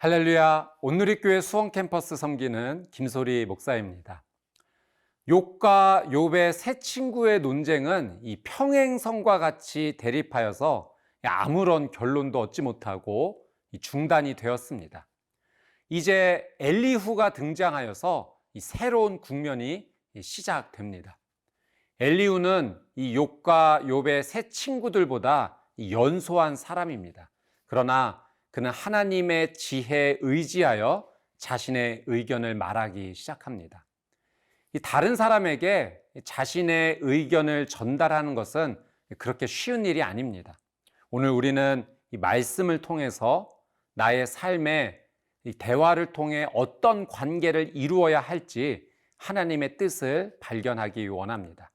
할렐루야, 온누리교회 수원 캠퍼스 섬기는 김소리 목사입니다. 욥과 욥의 세 친구의 논쟁은 이 평행선과 같이 대립하여서 아무런 결론도 얻지 못하고 중단이 되었습니다. 이제 엘리후가 등장하여서 이 새로운 국면이 시작됩니다. 엘리후는 이 욥과 욥의 세 친구들보다 연소한 사람입니다. 그러나 그는 하나님의 지혜에 의지하여 자신의 의견을 말하기 시작합니다. 다른 사람에게 자신의 의견을 전달하는 것은 그렇게 쉬운 일이 아닙니다. 오늘 우리는 이 말씀을 통해서 나의 삶에 이 대화를 통해 어떤 관계를 이루어야 할지 하나님의 뜻을 발견하기 원합니다.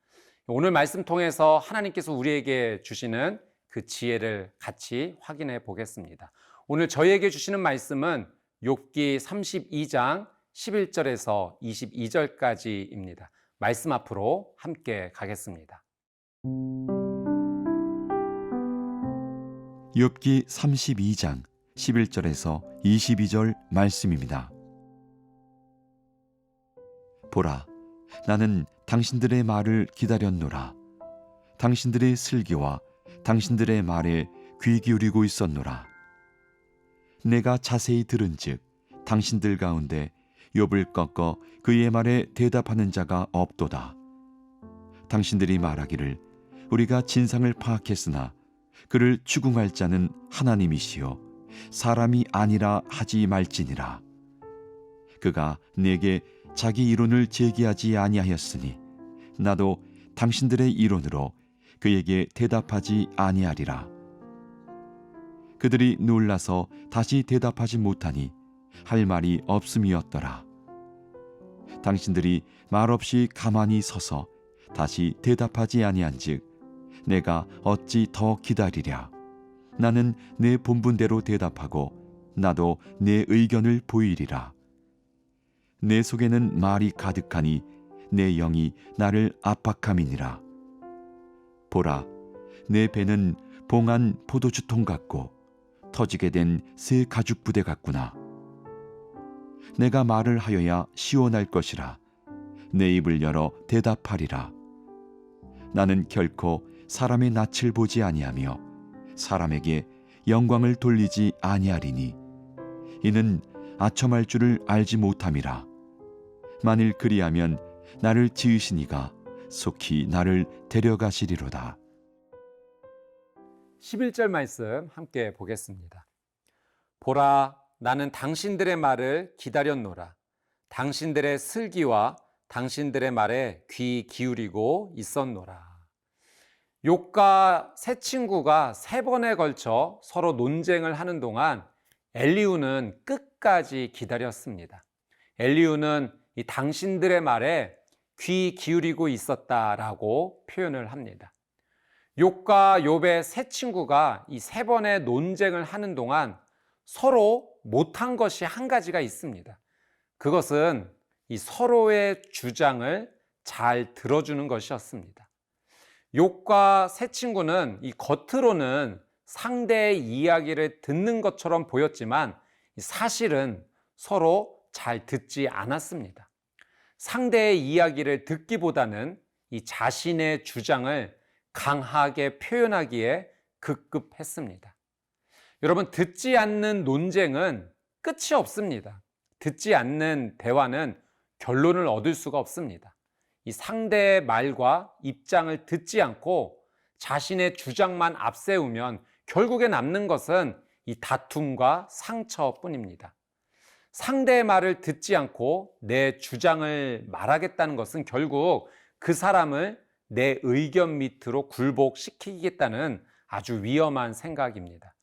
오늘 말씀 통해서 하나님께서 우리에게 주시는 그 지혜를 같이 확인해 보겠습니다. 오늘 저희에게 주시는 말씀은 욥기 32장 11절에서 22절까지입니다. 말씀 앞으로 함께 가겠습니다. 욥기 32장 11절에서 22절 말씀입니다. 보라, 나는 당신들의 말을 기다렸노라. 당신들의 슬기와 당신들의 말에 귀 기울이고 있었노라. 내가 자세히 들은즉 당신들 가운데 욥을 꺾어 그의 말에 대답하는 자가 없도다. 당신들이 말하기를 우리가 진상을 파악했으나 그를 추궁할 자는 하나님이시요 사람이 아니라 하지 말지니라. 그가 내게 자기 이론을 제기하지 아니하였으니 나도 당신들의 이론으로 그에게 대답하지 아니하리라. 그들이 놀라서 다시 대답하지 못하니 할 말이 없음이었더라. 당신들이 말없이 가만히 서서 다시 대답하지 아니한즉 내가 어찌 더 기다리랴. 나는 내 본분대로 대답하고 나도 내 의견을 보이리라. 내 속에는 말이 가득하니 내 영이 나를 압박함이니라. 보라, 내 배는 봉한 포도주통 같고 터지게 된 새 가죽 부대 같구나. 내가 말을 하여야 시원할 것이라. 내 입을 열어 대답하리라. 나는 결코 사람의 낯을 보지 아니하며 사람에게 영광을 돌리지 아니하리니 이는 아첨할 줄을 알지 못함이라. 만일 그리하면 나를 지으시니가 속히 나를 데려가시리로다. 11절 말씀 함께 보겠습니다. 보라, 나는 당신들의 말을 기다렸노라. 당신들의 슬기와 당신들의 말에 귀 기울이고 있었노라. 욥과 세 친구가 세 번에 걸쳐 서로 논쟁을 하는 동안 엘리후는 끝까지 기다렸습니다. 엘리후는 이 당신들의 말에 귀 기울이고 있었다라고 표현을 합니다. 욥과 욥의 세 친구가 이 세 번의 논쟁을 하는 동안 서로 못한 것이 한 가지가 있습니다. 그것은 이 서로의 주장을 잘 들어주는 것이었습니다. 욥과 세 친구는 이 겉으로는 상대의 이야기를 듣는 것처럼 보였지만 사실은 서로 잘 듣지 않았습니다. 상대의 이야기를 듣기보다는 이 자신의 주장을 강하게 표현하기에 급급했습니다. 여러분, 듣지 않는 논쟁은 끝이 없습니다. 듣지 않는 대화는 결론을 얻을 수가 없습니다. 이 상대의 말과 입장을 듣지 않고 자신의 주장만 앞세우면 결국에 남는 것은 이 다툼과 상처뿐입니다. 상대의 말을 듣지 않고 내 주장을 말하겠다는 것은 결국 그 사람을 내 의견 밑으로 굴복시키겠다는 아주 위험한 생각입니다.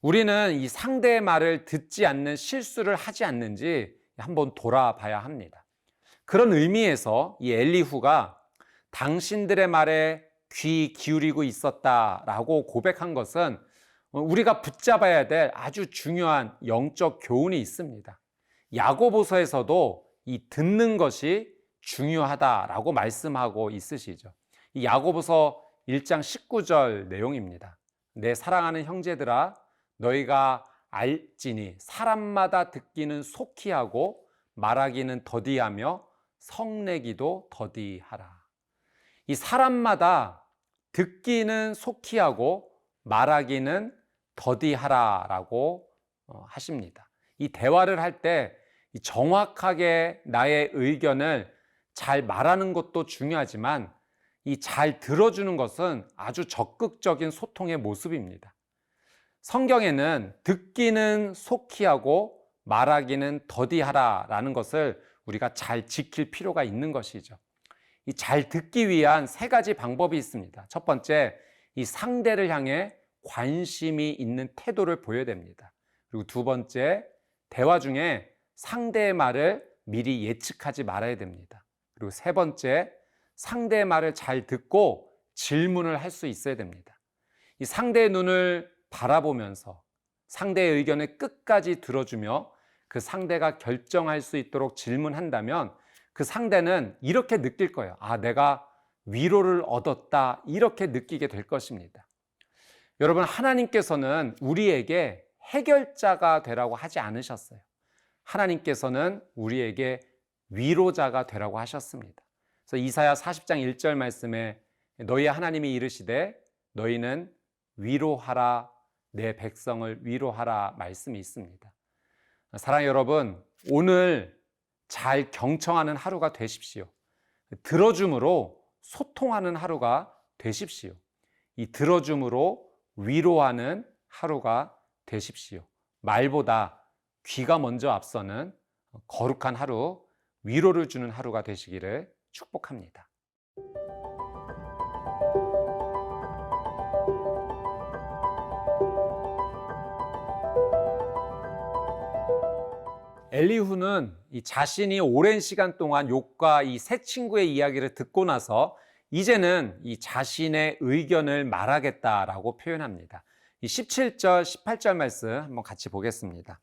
우리는 이 상대의 말을 듣지 않는 실수를 하지 않는지 한번 돌아봐야 합니다. 그런 의미에서 이 엘리후가 당신들의 말에 귀 기울이고 있었다라고 고백한 것은 우리가 붙잡아야 될 아주 중요한 영적 교훈이 있습니다. 야고보서에서도 이 듣는 것이 중요하다라고 말씀하고 있으시죠. 이 야고보서 1장 19절 내용입니다. 내 사랑하는 형제들아, 너희가 알지니 사람마다 듣기는 속히 하고 말하기는 더디하며 성내기도 더디하라. 이 사람마다 듣기는 속히 하고 말하기는 더디하라라고 하십니다. 이 대화를 할 때 정확하게 나의 의견을 잘 말하는 것도 중요하지만 이 잘 들어주는 것은 아주 적극적인 소통의 모습입니다. 성경에는 듣기는 속히 하고 말하기는 더디하라라는 것을 우리가 잘 지킬 필요가 있는 것이죠. 이 잘 듣기 위한 세 가지 방법이 있습니다. 첫 번째, 이 상대를 향해 관심이 있는 태도를 보여야 됩니다. 그리고 두 번째, 대화 중에 상대의 말을 미리 예측하지 말아야 됩니다. 그리고 세 번째, 상대의 말을 잘 듣고 질문을 할 수 있어야 됩니다. 이 상대의 눈을 바라보면서 상대의 의견을 끝까지 들어주며 그 상대가 결정할 수 있도록 질문한다면 그 상대는 이렇게 느낄 거예요. 아, 내가 위로를 얻었다. 이렇게 느끼게 될 것입니다. 여러분, 하나님께서는 우리에게 해결자가 되라고 하지 않으셨어요. 하나님께서는 우리에게 위로자가 되라고 하셨습니다. 그래서 이사야 40장 1절 말씀에 너희 하나님이 이르시되 너희는 위로하라 내 백성을 위로하라 말씀이 있습니다. 사랑하는 여러분, 오늘 잘 경청하는 하루가 되십시오. 들어줌으로 소통하는 하루가 되십시오. 이 들어줌으로 위로하는 하루가 되십시오. 말보다 귀가 먼저 앞서는 거룩한 하루, 위로를 주는 하루가 되시기를 축복합니다. 엘리후는 이 자신이 오랜 시간 동안 욥과 이 세 친구의 이야기를 듣고 나서 이제는 이 자신의 의견을 말하겠다라고 표현합니다. 이 17절, 18절 말씀 한번 같이 보겠습니다.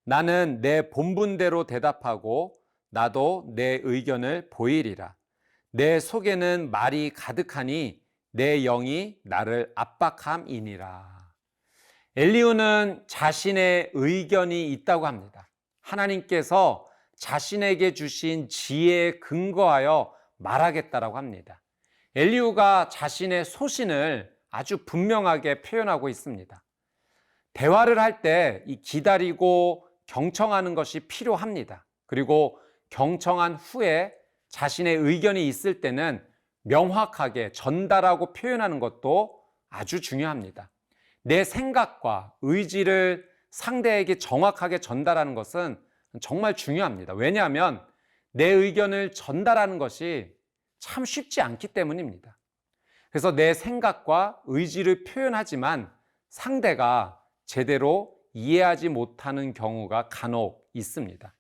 나는 내 본분대로 대답하고 나도 내 의견을 보이리라. 내 속에는 말이 가득하니 내 영이 나를 압박함이니라. 엘리후는 자신의 의견이 있다고 합니다. 하나님께서 자신에게 주신 지혜에 근거하여 말하겠다라고 합니다. 엘리후가 자신의 소신을 아주 분명하게 표현하고 있습니다. 대화를 할 때 이 기다리고 경청하는 것이 필요합니다. 그리고 경청한 후에 자신의 의견이 있을 때는 명확하게 전달하고 표현하는 것도 아주 중요합니다. 내 생각과 의지를 상대에게 정확하게 전달하는 것은 정말 중요합니다. 왜냐하면 내 의견을 전달하는 것이 참 쉽지 않기 때문입니다. 그래서 내 생각과 의지를 표현하지만 상대가 제대로 이해하지 못하는 경우가 간혹 있습니다.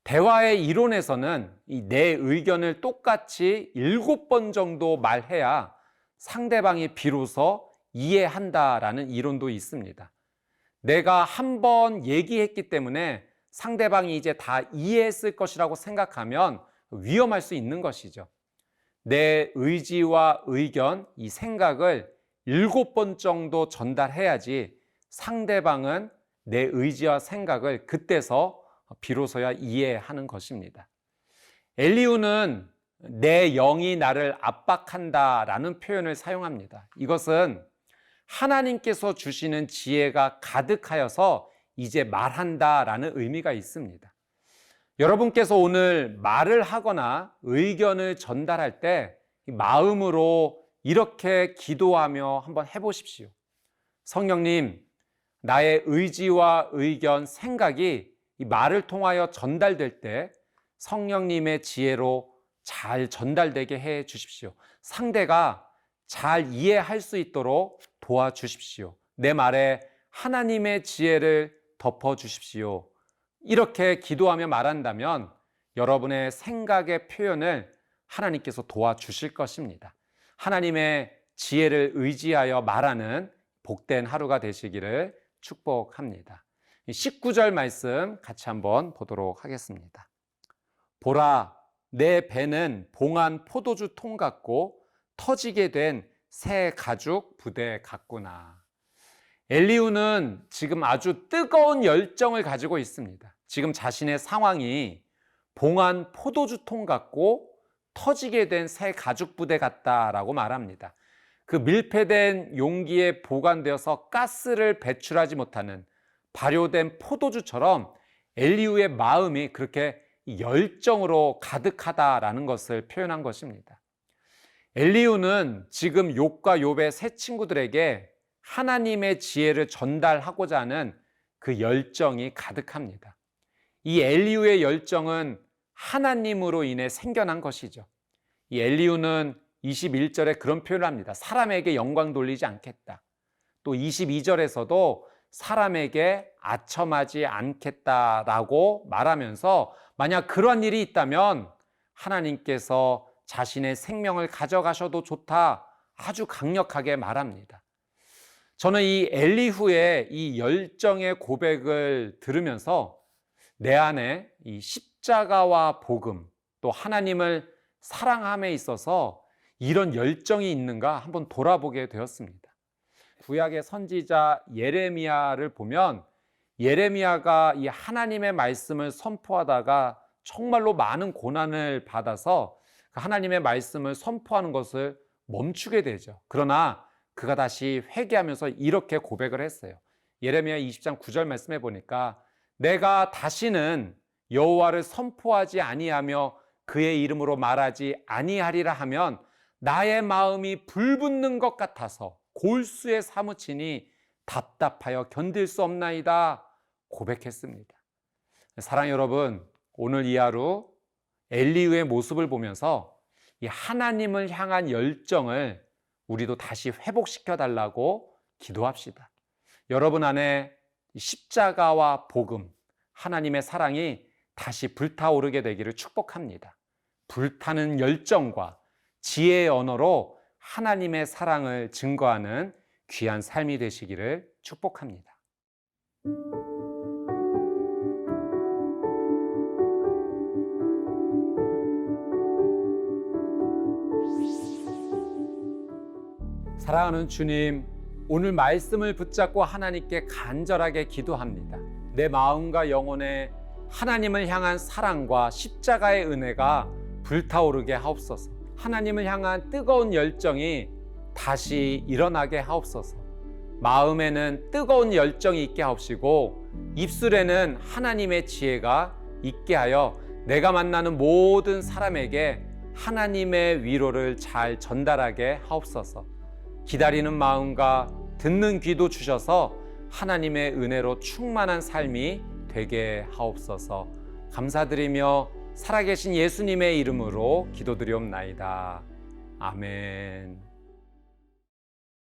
대화의 이론에서는 내 의견을 똑같이 7번 정도 말해야 상대방이 비로소 이해한다라는 이론도 있습니다. 내가 한 번 얘기했기 때문에 상대방이 이제 다 이해했을 것이라고 생각하면 위험할 수 있는 것이죠. 내 의지와 의견, 이 생각을 7번 정도 전달해야지 상대방은 내 의지와 생각을 그때서 비로소야 이해하는 것입니다. 엘리후는 내 영이 나를 압박한다라는 표현을 사용합니다. 이것은 하나님께서 주시는 지혜가 가득하여서 이제 말한다라는 의미가 있습니다. 여러분께서 오늘 말을 하거나 의견을 전달할 때 마음으로 이렇게 기도하며 한번 해보십시오. 성령님, 나의 의지와 의견, 생각이 이 말을 통하여 전달될 때 성령님의 지혜로 잘 전달되게 해 주십시오. 상대가 잘 이해할 수 있도록 도와주십시오. 내 말에 하나님의 지혜를 덮어 주십시오. 이렇게 기도하며 말한다면 여러분의 생각의 표현을 하나님께서 도와주실 것입니다. 하나님의 지혜를 의지하여 말하는 복된 하루가 되시기를 축복합니다. 19절 말씀 같이 한번 보도록 하겠습니다. 보라, 내 배는 봉한 포도주 통 같고 터지게 된 새 가죽 부대 같구나. 엘리후는 지금 아주 뜨거운 열정을 가지고 있습니다. 지금 자신의 상황이 봉한 포도주통 같고 터지게 된 새 가죽 부대 같다라고 말합니다. 그 밀폐된 용기에 보관되어서 가스를 배출하지 못하는 발효된 포도주처럼 엘리후의 마음이 그렇게 열정으로 가득하다라는 것을 표현한 것입니다. 엘리후는 지금 욥과 욥의 세 친구들에게 하나님의 지혜를 전달하고자 하는 그 열정이 가득합니다. 이 엘리후의 열정은 하나님으로 인해 생겨난 것이죠. 이 엘리후는 21절에 그런 표현을 합니다. 사람에게 영광 돌리지 않겠다. 또 22절에서도 사람에게 아첨하지 않겠다라고 말하면서 만약 그러한 일이 있다면 하나님께서 자신의 생명을 가져가셔도 좋다. 아주 강력하게 말합니다. 저는 이 엘리후의 이 열정의 고백을 들으면서 내 안에 이 십자가와 복음, 또 하나님을 사랑함에 있어서 이런 열정이 있는가 한번 돌아보게 되었습니다. 구약의 선지자 예레미야를 보면 예레미야가 이 하나님의 말씀을 선포하다가 정말로 많은 고난을 받아서 하나님의 말씀을 선포하는 것을 멈추게 되죠. 그러나 그가 다시 회개하면서 이렇게 고백을 했어요. 예레미야 20장 9절 말씀해 보니까 내가 다시는 여호와를 선포하지 아니하며 그의 이름으로 말하지 아니하리라 하면 나의 마음이 불붙는 것 같아서 골수에 사무치니 답답하여 견딜 수 없나이다 고백했습니다. 사랑하는 여러분, 오늘 이 하루 엘리후의 모습을 보면서 이 하나님을 향한 열정을 우리도 다시 회복시켜 달라고 기도합시다. 여러분 안에 십자가와 복음, 하나님의 사랑이 다시 불타오르게 되기를 축복합니다. 불타는 열정과 지혜의 언어로 하나님의 사랑을 증거하는 귀한 삶이 되시기를 축복합니다. 사랑하는 주님, 오늘 말씀을 붙잡고 하나님께 간절하게 기도합니다. 내 마음과 영혼에 하나님을 향한 사랑과 십자가의 은혜가 불타오르게 하옵소서. 하나님을 향한 뜨거운 열정이 다시 일어나게 하옵소서. 마음에는 뜨거운 열정이 있게 하옵시고 입술에는 하나님의 지혜가 있게 하여 내가 만나는 모든 사람에게 하나님의 위로를 잘 전달하게 하옵소서. 기다리는 마음과 듣는 귀도 주셔서 하나님의 은혜로 충만한 삶이 되게 하옵소서. 감사드리며 살아계신 예수님의 이름으로 기도드리옵나이다. 아멘.